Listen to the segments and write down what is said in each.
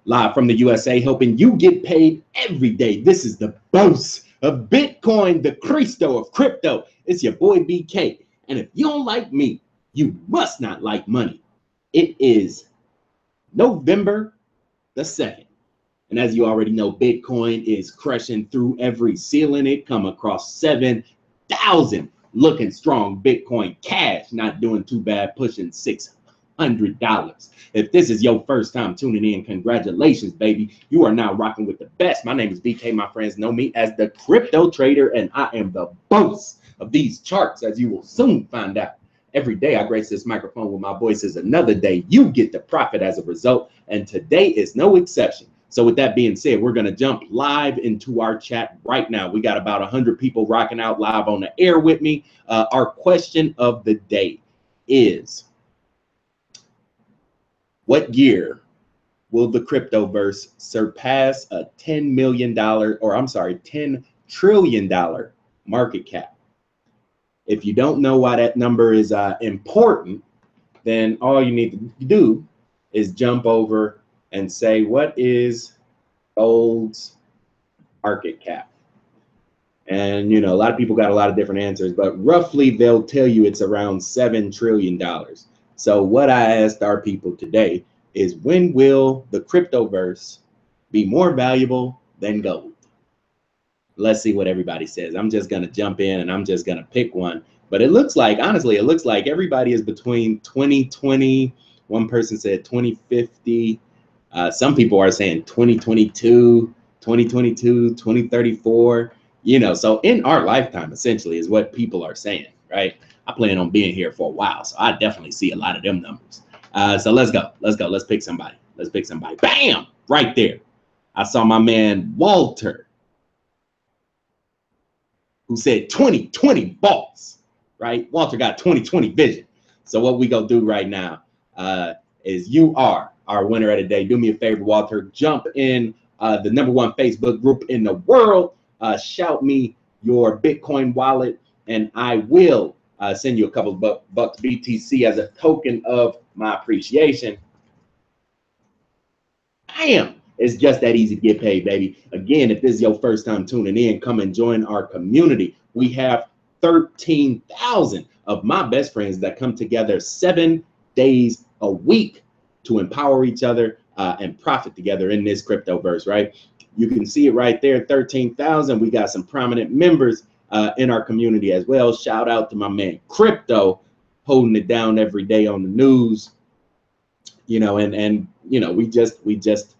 live from the USA, helping you get paid every day. This is the boss of Bitcoin, the Cristo of crypto. It's your boy BK. And if you don't like me, you must not like money. It is November the 2nd. And as you already know, Bitcoin is crushing through every ceiling. It come across 7,000, looking strong. Bitcoin Cash not doing too bad, pushing $600. If this is your first time tuning in, congratulations, baby. You are now rocking with the best. My name is BK. My friends know me as the crypto trader, and I am the boss of these charts, as you will soon find out. Every day I grace this microphone with my voice is another day. You get the profit as a result, and today is no exception. So with that being said, we're going to jump live into our chat right now. We got about 100 people rocking out live on the air with me. Our question of the day is, what year will the cryptoverse surpass a $10 trillion market cap? If you don't know why that number is important, then all you need to do is jump over and say, what is gold's market cap? And, you know, a lot of people got a lot of different answers, but roughly they'll tell you it's around $7 trillion. So what I asked our people today is, when will the cryptoverse be more valuable than gold? Let's see what everybody says. I'm just going to jump in and I'm just going to pick one. But it looks like, honestly, it looks like everybody is between 2020. One person said 2050. Some people are saying 2022, 2034, you know, so in our lifetime, essentially, is what people are saying, right? I plan on being here for a while, so I definitely see a lot of them numbers. So let's go. Let's pick somebody. Bam! Right there. I saw my man Walter, who said 2020 boss, right? Walter got 2020 vision. So what we gonna do right now is, you are our winner of the day. Do me a favor, Walter. Jump in the #1 Facebook group in the world. Shout me your Bitcoin wallet, and I will send you a couple of bucks BTC as a token of my appreciation. Bam! It's just that easy to get paid, baby. Again, if this is your first time tuning in, come and join our community. We have 13,000 of my best friends that come together 7 days a week to empower each other and profit together in this cryptoverse, right? You can see it right there, 13,000. We got some prominent members in our community as well. Shout out to my man Crypto, holding it down every day on the news, you know, and you know, we just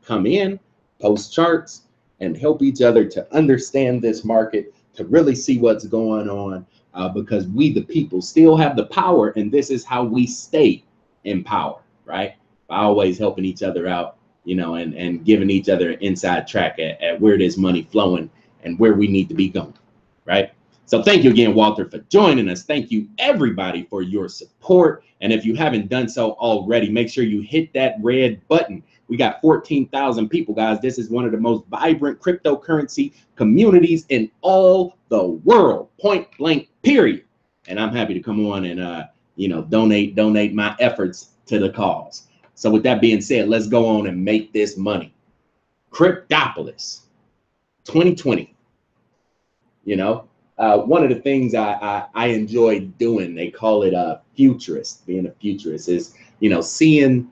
come in, post charts, and help each other to understand this market, to really see what's going on, because we the people still have the power, and this is how we stay in power, right? By always helping each other out, you know, and giving each other an inside track at where there's money flowing and where we need to be going, right? So thank you again, Walter, for joining us. Thank you, everybody, for your support. And if you haven't done so already, make sure you hit that red button. We got 14,000 people, guys. This is one of the most vibrant cryptocurrency communities in all the world, point blank, period. And I'm happy to come on and, you know, donate my efforts to the cause. So with that being said, let's go on and make this money. CRYPTOPOLIS 2020, you know, one of the things I enjoy doing, they call it a futurist. Being a futurist is, you know, seeing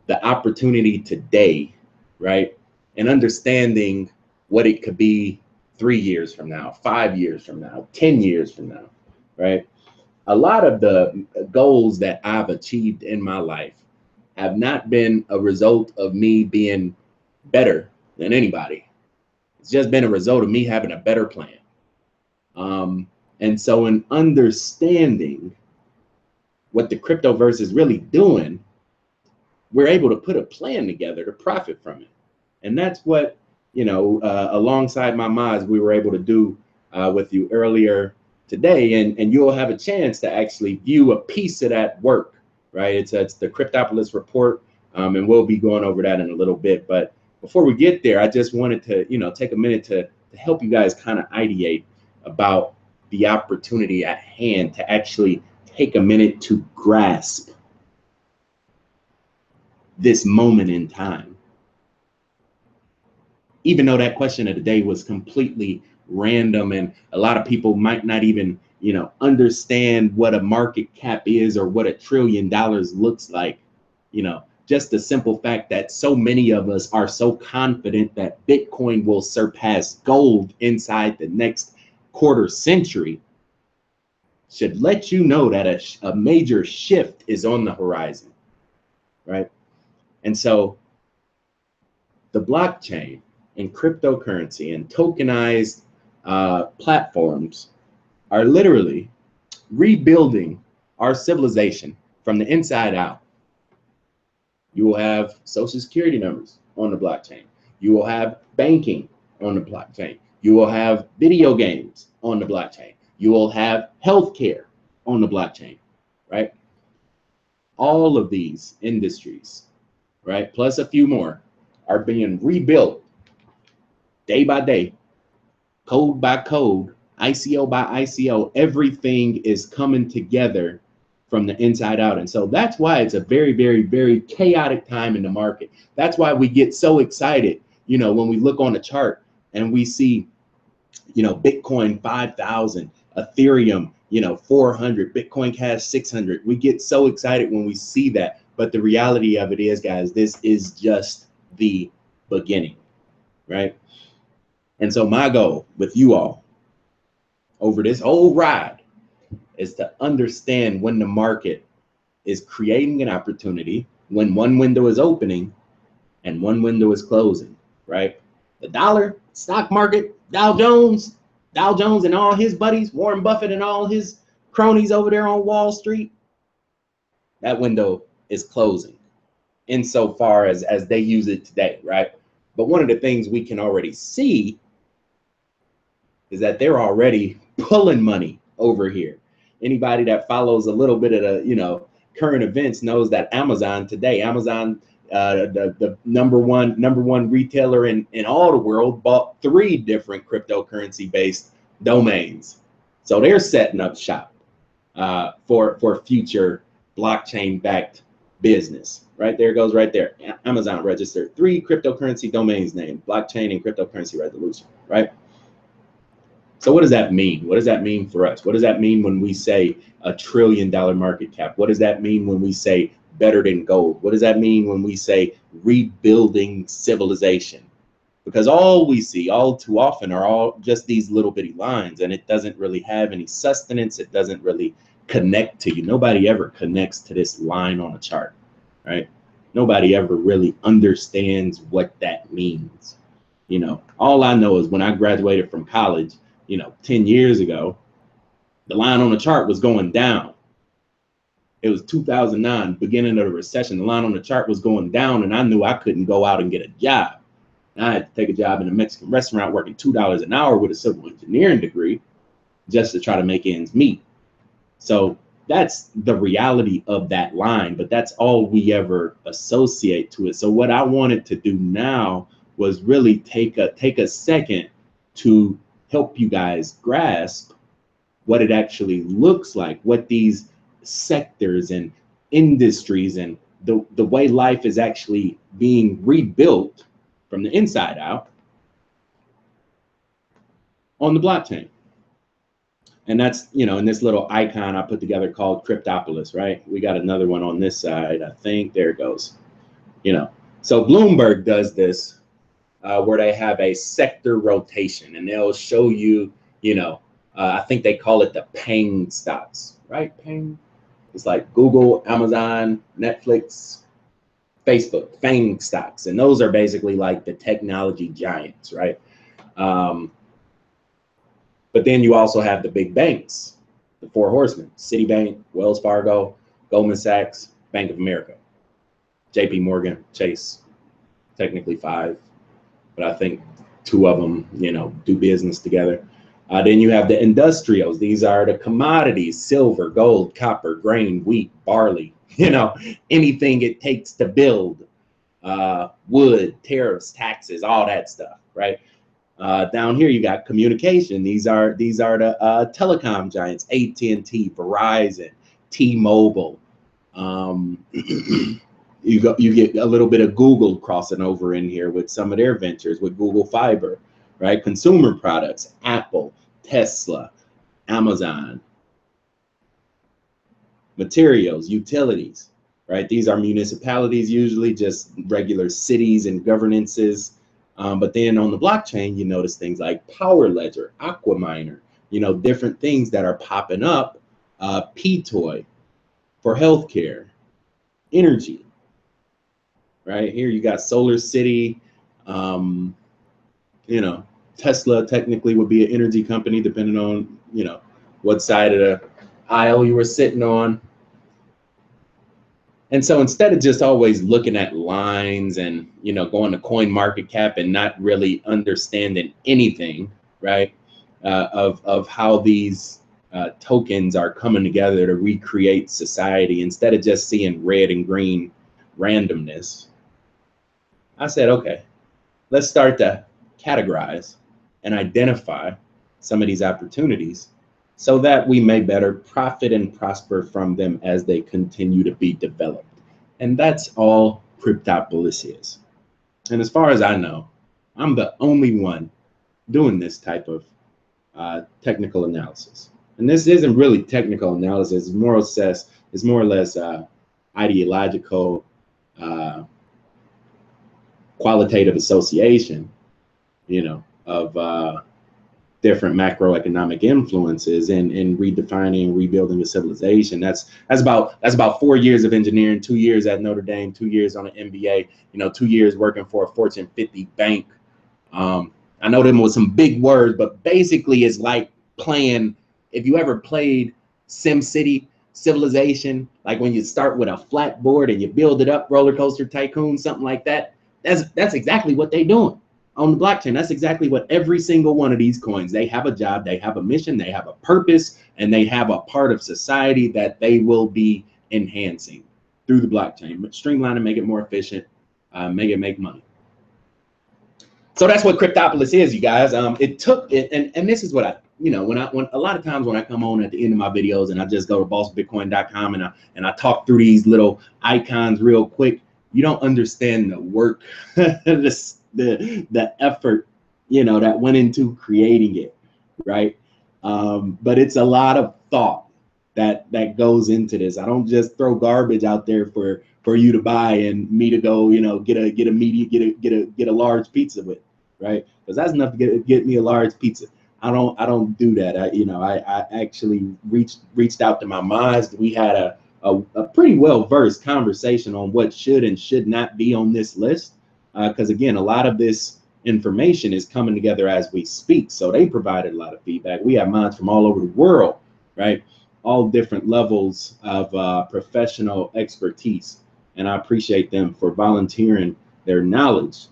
the opportunity today, right? And understanding what it could be 3 years from now, 5 years from now, 10 years from now, right? A lot of the goals that I've achieved in my life have not been a result of me being better than anybody. It's just been a result of me having a better plan. And so in understanding what the cryptoverse is really doing, we're able to put a plan together to profit from it. And that's what, you know, alongside my mods, we were able to do with you earlier today. And you'll have a chance to actually view a piece of that work, right? It's the CRYPTOPOLIS report, and we'll be going over that in a little bit. But before we get there, I just wanted to, you know, take a minute to help you guys kind of ideate about the opportunity at hand, to actually take a minute to grasp this moment in time. even though that question of the day was completely random and a lot of people might not even, understand what a market cap is or what $1 trillion looks like. Just the simple fact that so many of us are so confident that Bitcoin will surpass gold inside the next quarter century should let you know that a major shift is on the horizon, right? And so the blockchain and cryptocurrency and tokenized platforms are literally rebuilding our civilization from the inside out. You will have social security numbers on the blockchain. You will have banking on the blockchain. You will have video games on the blockchain. You will have healthcare on the blockchain, right? All of these industries, right, plus a few more, are being rebuilt day by day, code by code, ICO by ICO. Everything is coming together from the inside out. And so that's why it's a very, very, very chaotic time in the market. That's why we get so excited, when we look on the chart and we see, Bitcoin 5,000, Ethereum, 400, Bitcoin Cash 600. We get so excited when we see that. But the reality of it is, guys, this is just the beginning, right? And so my goal with you all over this whole ride is to understand when the market is creating an opportunity, when one window is opening and one window is closing, right? The dollar, stock market, Dow Jones and all his buddies, Warren Buffett and all his cronies over there on Wall Street, that window is closing insofar as they use it today, right? But one of the things we can already see is that they're already pulling money over here. Anybody that follows a little bit of the, current events knows that Amazon, the number one retailer in all the world, bought 3 different cryptocurrency based domains. So they're setting up shop for future blockchain backed business. Right there goes right there. Amazon registered 3 cryptocurrency domains named blockchain and cryptocurrency resolution, right? So what does that mean? What does that mean for us? What does that mean when we say $1 trillion market cap? What does that mean when we say better than gold? What does that mean when we say rebuilding civilization? Because all we see all too often are all just these little bitty lines, and it doesn't really have any sustenance. It doesn't really connect to you. Nobody ever connects to this line on a chart, right? Nobody ever really understands what that means. All I know is when I graduated from college, 10 years ago, the line on the chart was going down. It was 2009, beginning of the recession. The line on the chart was going down, and I knew I couldn't go out and get a job. I had to take a job in a Mexican restaurant working $2 an hour with a civil engineering degree just to try to make ends meet. So that's the reality of that line, but that's all we ever associate to it. So what I wanted to do now was really take a second to help you guys grasp what it actually looks like, what these sectors and industries and the way life is actually being rebuilt from the inside out on the blockchain. And that's, in this little icon I put together called CRYPTOPOLIS, right? We got another one on this side, I think. There it goes. So Bloomberg does this where they have a sector rotation, and they'll show you, I think they call it the PANG stocks, right? PANG. It's like Google, Amazon, Netflix, Facebook, FANG stocks. And those are basically like the technology giants, right? But then you also have the big banks, the 4 horsemen: Citibank, Wells Fargo, Goldman Sachs, Bank of America, JP Morgan, Chase, technically 5. But I think 2 of them, do business together. Then you have the industrials. These are the commodities: silver, gold, copper, grain, wheat, barley, anything it takes to build, wood, tariffs, taxes, all that stuff, right? Down here you got communication. These are the telecom giants: AT&T, Verizon, T-Mobile, You get a little bit of Google crossing over in here with some of their ventures with Google Fiber, right? Consumer products, Apple, Tesla, Amazon, materials, utilities, right? These are municipalities, usually just regular cities and governances. But then on the blockchain, you notice things like Power Ledger, Aquaminer, different things that are popping up. PTOY for healthcare, energy, right? Here you got Solar City, Tesla technically would be an energy company depending on, what side of the aisle you were sitting on. And so instead of just always looking at lines and, going to coin market cap and not really understanding anything, right, of how these tokens are coming together to recreate society, instead of just seeing red and green randomness, I said, okay, let's start to categorize and identify some of these opportunities so that we may better profit and prosper from them as they continue to be developed. And that's all CRYPTOPOLIS is. And as far as I know, I'm the only one doing this type of technical analysis. And this isn't really technical analysis, it's more or less ideological, qualitative association, of different macroeconomic influences and redefining and rebuilding a civilization. That's about 4 years of engineering, 2 years at Notre Dame, 2 years on an MBA, 2 years working for a Fortune 50 bank. I know them with some big words, but basically it's like playing, if you ever played SimCity Civilization, like when you start with a flat board and you build it up, Roller Coaster Tycoon, something like that. That's exactly what they're doing on the blockchain. That's exactly what every single one of these coins, they have a job, they have a mission, they have a purpose, and they have a part of society that they will be enhancing through the blockchain, streamline and make it more efficient, make money. So that's what CRYPTOPOLIS is, you guys. It took it, and this is what I, when a lot of times when I come on at the end of my videos and I just go to bossbitcoin.com and I talk through these little icons real quick, you don't understand the work, the effort, that went into creating it, right? But it's a lot of thought that goes into this. I don't just throw garbage out there for you to buy and me to go, get a large pizza with, right? Because that's enough to get me a large pizza. I don't do that. I actually reached out to my mods. We had a pretty well-versed conversation on what should and should not be on this list. Because again, a lot of this information is coming together as we speak. So they provided a lot of feedback. We have mods from all over the world, right? All different levels of professional expertise. And I appreciate them for volunteering their knowledge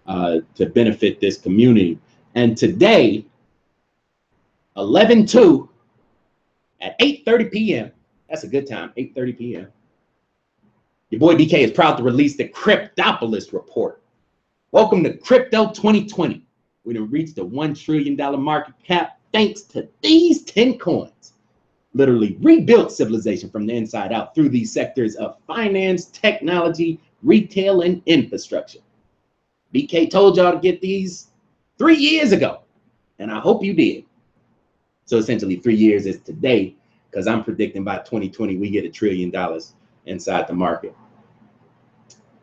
to benefit this community. And today, 11/2 at 8:30 p.m., that's a good time, 8:30 p.m. Your boy BK is proud to release the CRYPTOPOLIS report. Welcome to Crypto 2020. We done reached the $1 trillion market cap thanks to these 10 coins. Literally rebuilt civilization from the inside out through these sectors of finance, technology, retail, and infrastructure. BK told y'all to get these 3 years ago, and I hope you did. So essentially 3 years is today, because I'm predicting by 2020 we get $1 trillion inside the market.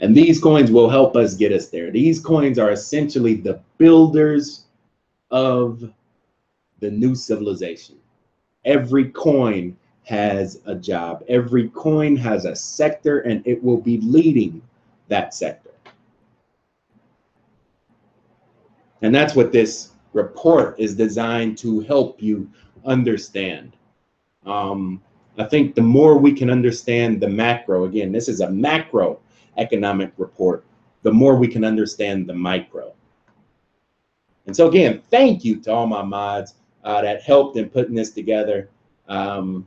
And these coins will help us get us there. These coins are essentially the builders of the new civilization. Every coin has a job. Every coin has a sector, and it will be leading that sector. And that's what this report is designed to help you understand. I think the more we can understand the macro, again, this is a macro economic report, the more we can understand the micro. And so again, thank you to all my mods that helped in putting this together. A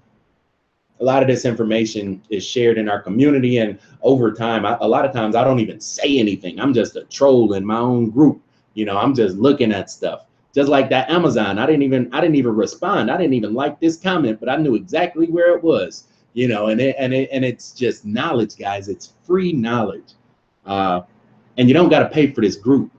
lot of this information is shared in our community, and over time, a lot of times I don't even say anything. I'm just a troll in my own group. I'm just looking at stuff. Just like that Amazon, I didn't even respond. I didn't even like this comment, but I knew exactly where it was. you know, and it's just knowledge, guys. It's free knowledge. And you don't got to pay for this group.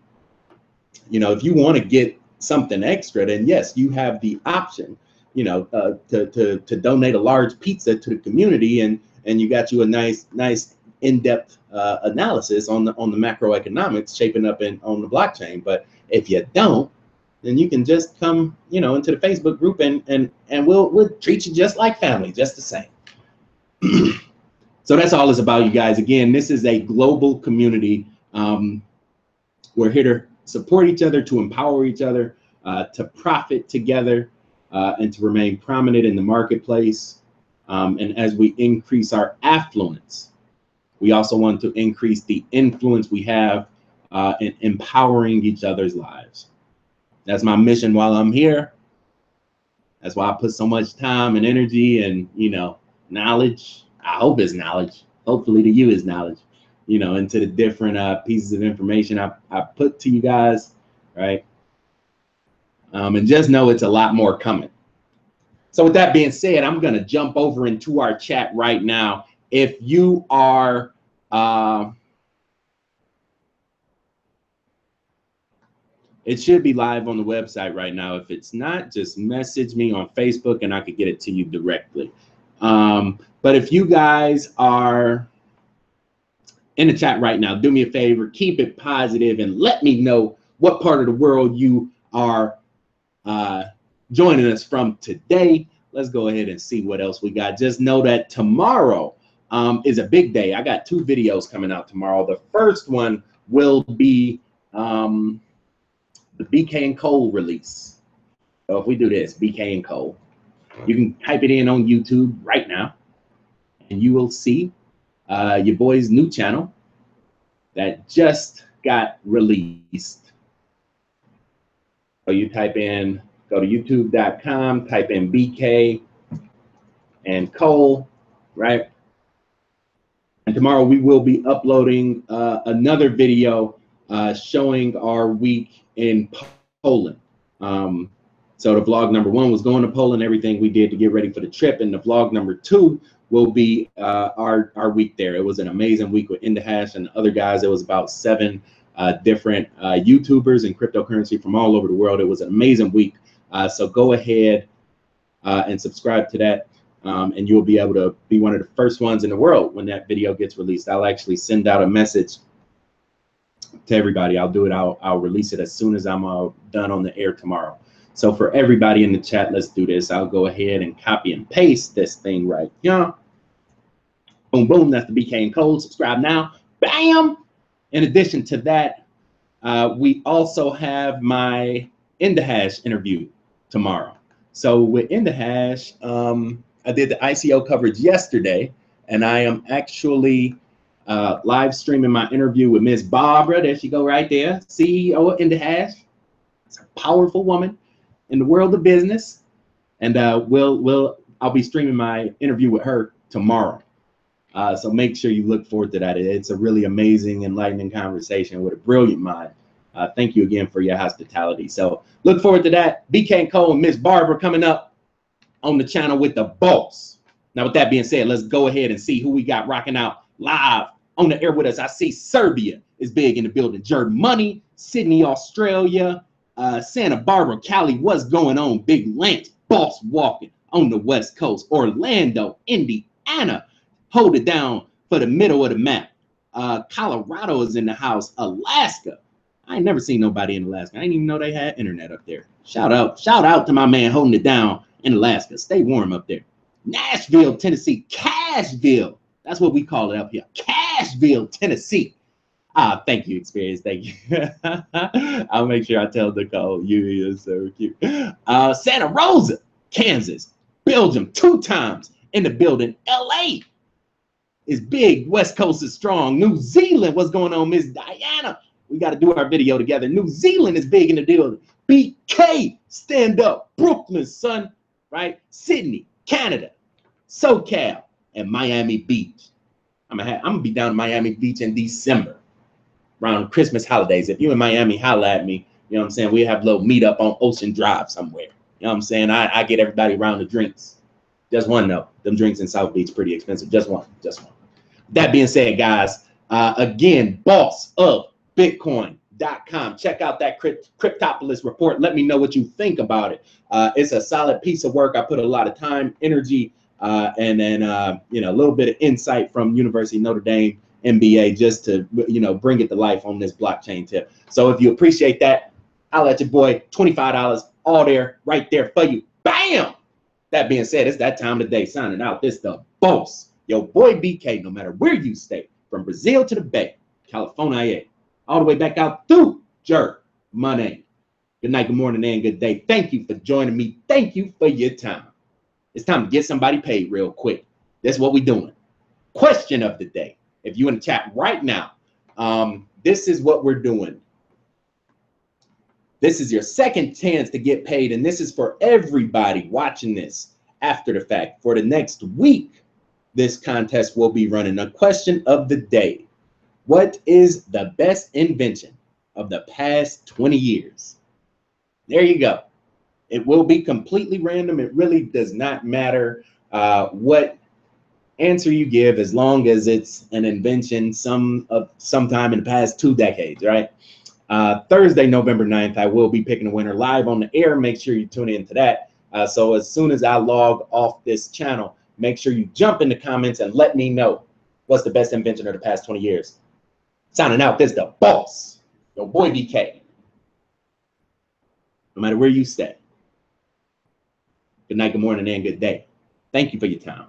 You know, if you want to get something extra, then yes, you have the option, you know, to donate a large pizza to the community, and you got you a nice in-depth analysis on the macroeconomics shaping up on the blockchain. But if you don't, then you can just come, you know, into the Facebook group, and we'll treat you just like family, just the same. So that's all it's about, you guys. Again, this is a global community. We're here to support each other, to empower each other, to profit together, and to remain prominent in the marketplace. And as we increase our affluence, we also want to increase the influence we have in empowering each other's lives. That's my mission while I'm here. That's why I put so much time and energy and, you know, knowledge. I hope it's knowledge. Hopefully to you is knowledge, you know, into the different pieces of information I put to you guys, right? And just know it's a lot more coming. So with that being said, I'm going to jump over into our chat right now. If you are it should be live on the website right now. If it's not, just message me on Facebook and I could get it to you directly. But if you guys are in the chat right now, do me a favor, keep it positive and let me know what part of the world you are joining us from today. Let's go ahead and see what else we got. Just know that tomorrow is a big day. I got 2 videos coming out tomorrow. The first one will be the BK and Cole release. So if we do this, BK and Cole, you can type it in on YouTube right now, and you will see your boy's new channel that just got released. So you type in, go to youtube.com, type in BK and Cole, right? And tomorrow we will be uploading another video showing our week in Poland. So the vlog number 1 was going to Poland, everything we did to get ready for the trip, and the vlog number 2 will be our week there. It was an amazing week with Indahash and the other guys. It was about 7 different YouTubers and cryptocurrency from all over the world. It was an amazing week. So go ahead and subscribe to that, and you'll be able to be one of the first ones in the world when that video gets released. I'll actually send out a message to everybody. I'll do it. I'll release it as soon as I'm done on the air tomorrow. So for everybody in the chat, let's do this. I'll go ahead and copy and paste this thing right here. Boom, boom. That's the BK and Cole. Subscribe now. Bam. In addition to that, we also have my Indahash interview tomorrow. So with Indahash, I did the ICO coverage yesterday, and I am actually live streaming my interview with Miss Barbara. There she go right there, CEO of Indahash. It's a powerful woman in the world of business, and I'll be streaming my interview with her tomorrow. So make sure you look forward to that. It's a really amazing, enlightening conversation with a brilliant mind. Thank you again for your hospitality. So look forward to that. BK and Cole and Miss Barbara coming up on the channel with the boss. Now, with that being said, let's go ahead and see who we got rocking out live on the air with us. I see Serbia is big in the building. Germany, Sydney, Australia, Santa Barbara, Cali, what's going on? Big Lance, boss walking on the West Coast. Orlando, Indiana, hold it down for the middle of the map. Colorado is in the house. Alaska, I ain't never seen nobody in Alaska. I didn't even know they had internet up there. Shout out to my man holding it down in Alaska. Stay warm up there. Nashville, Tennessee, Cashville. That's what we call it up here. Cashville, Tennessee. Thank you, Experience. Thank you. I'll make sure I tell Nicole. You are so cute. Santa Rosa, Kansas, Belgium, 2 times in the building. LA is big. West Coast is strong. New Zealand, what's going on, Miss Diana? We got to do our video together. New Zealand is big in the building. BK, stand up. Brooklyn, son, right? Sydney, Canada, SoCal, and Miami Beach. I'm gonna be down in Miami Beach in December around Christmas holidays. If you in Miami, holla at me. You know what I'm saying? We have a little meetup on Ocean Drive somewhere. You know what I'm saying? I get everybody around the drinks. Just one though. Them drinks in South Beach pretty expensive. Just one. Just one. That being said, guys, again, boss of Bitcoin.com. Check out that CRYPTOPOLIS report. Let me know what you think about it. It's a solid piece of work. I put a lot of time, energy, and then a little bit of insight from University of Notre Dame MBA just to bring it to life on this blockchain tip. So if you appreciate that, I'll let your boy $25 all there, right there for you. Bam! That being said, it's that time of the day. Signing out. This the boss, your boy BK. No matter where you stay, from Brazil to the Bay, California, all the way back out through Germany. Good night, good morning, and good day. Thank you for joining me. Thank you for your time. It's time to get somebody paid real quick. That's what we're doing. Question of the day. If you're in the chat right now, this is what we're doing. This is your second chance to get paid, and this is for everybody watching this after the fact. For the next week, this contest will be running. A question of the day. What is the best invention of the past 20 years? There you go. It will be completely random. It really does not matter what answer you give, as long as it's an invention sometime in the past 2 decades, right? Thursday, November 9th, I will be picking a winner live on the air. Make sure you tune into that. So as soon as I log off this channel, make sure you jump in the comments and let me know what's the best invention of the past 20 years. Signing out, this is the boss, your boy BK. No matter where you stay. Good night, good morning, and good day. Thank you for your time.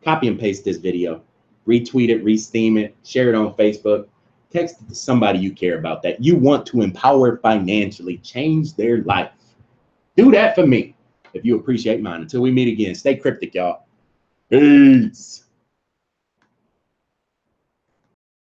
Copy and paste this video, retweet it, re-steam it, share it on Facebook, text it to somebody you care about that you want to empower financially, change their life. Do that for me if you appreciate mine. Until we meet again, stay cryptic, y'all. Peace.